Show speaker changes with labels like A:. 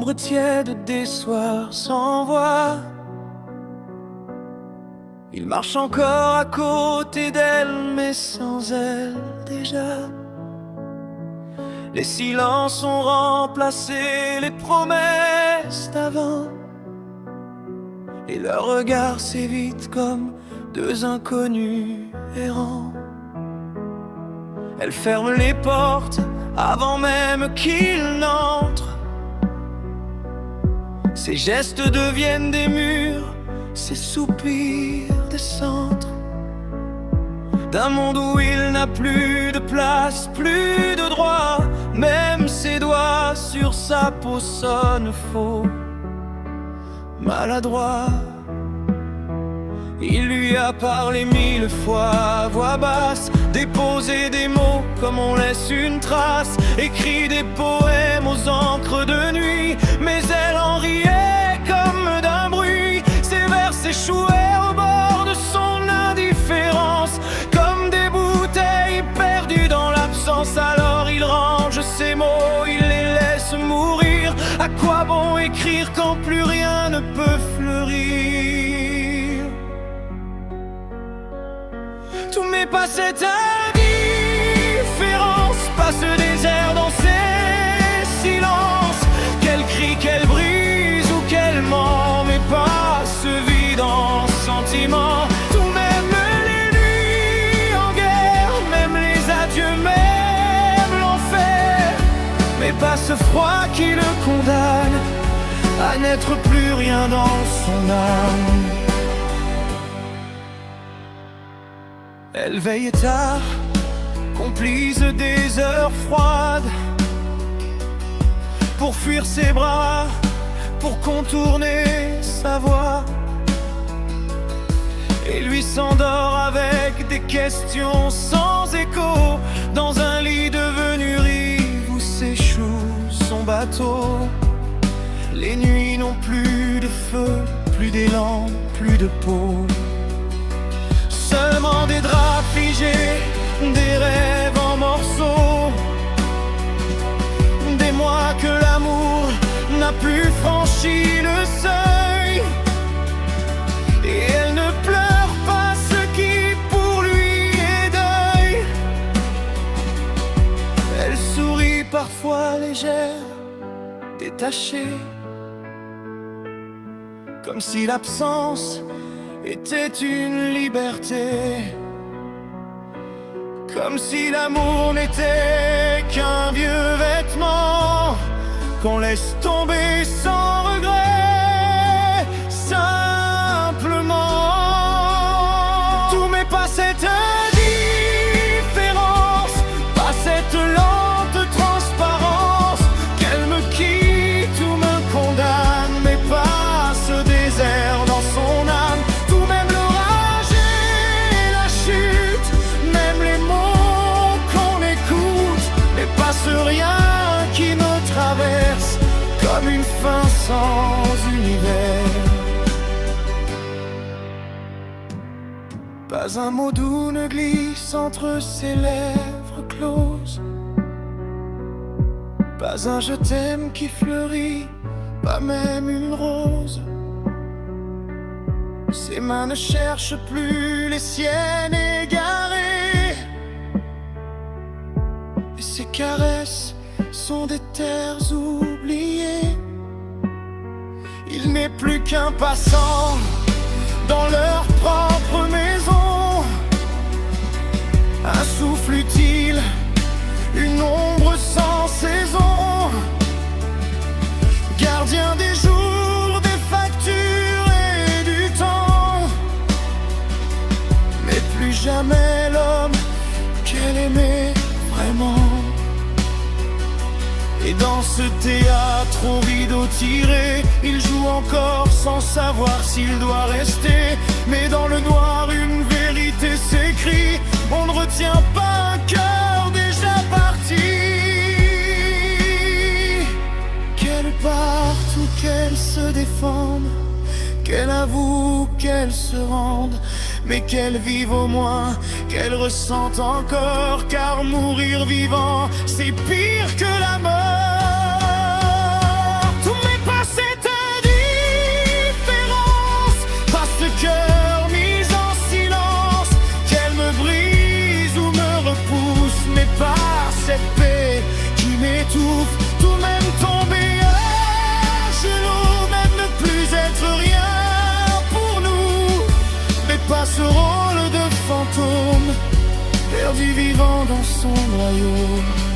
A: l'ombre tiède des soirs sans voix. Il marche encore à côté d'elle, mais sans elle déjà. Les silences ont remplacé les promesses d'avant, et leurs regards s'évitent comme deux inconnus errants. Elle ferme les portes avant même qu'il n'entre. Ses gestes deviennent des murs, ses soupirs des centres d'un monde où il n'a plus de place, plus de droit. Même ses doigts sur sa peau sonnent faux, maladroit. Il lui a parlé 1000 fois à voix basse, déposé des mots comme on laisse une trace, écrit des poèmes aux encres de nuit, mais elle en riait comme d'un bruit. Ses vers s'échouaient au bord de son indifférence, comme des bouteilles perdues dans l'absence. Alors il range ses mots, il les laisse mourir. À quoi bon écrire quand plus rien ne peut fleurir? Tout m'est pas cette indifférence, passe des airs dans ces silences. Qu'elle crie, qu'elle brise ou qu'elle ment, mais pas ce vide en sentiment. Tout même les nuits en guerre, même les adieux, même l'enfer, mais pas ce froid qui le condamne à n'être plus rien dans son âme. Elle veille tard, complice des heures froides, pour fuir ses bras, pour contourner sa voix. Et lui s'endort avec des questions sans écho, dans un lit devenu rive où s'échoue son bateau. Les nuits n'ont plus de feu, plus d'élan, plus de peau. Seulement des draps figés, des rêves en morceaux, des mois que l'amour n'a plus franchi le seuil. Et elle ne pleure pas ce qui pour lui est deuil. Elle sourit parfois légère, détachée, comme si l'absence était une liberté, comme si l'amour n'était qu'un vieux vêtement qu'on laisse tomber sans regret, simplement. Tout mais pas cette indifférence, pas cette lente transparence. Qu'elle me quitte ou me condamne, mais pas ce désert dans son âme. Rien qui me traverse comme une fin sans univers. Pas un mot doux ne glisse entre ses lèvres closes, pas un je t'aime qui fleurit, pas même une rose. Ses mains ne cherchent plus les siennes égarées, et ses caresses sont des terres oubliées. Il n'est plus qu'un passant dans leur propre maison, un souffle utile, une ombre sans saison, gardien des jours, des factures et du temps, mais plus jamais l'homme qu'elle aimait vraiment. Et dans ce théâtre au rideau tiré, il joue encore sans savoir s'il doit rester. Mais dans le noir une vérité s'écrit, on ne retient pas un cœur déjà parti. Qu'elle parte ou qu'elle se défende, qu'elle avoue, qu'elle se rende, mais qu'elle vive au moins, qu'elle ressente encore. Car mourir vivant, c'est pire que la mort. Tout m'est paradis vivant dans son royaume.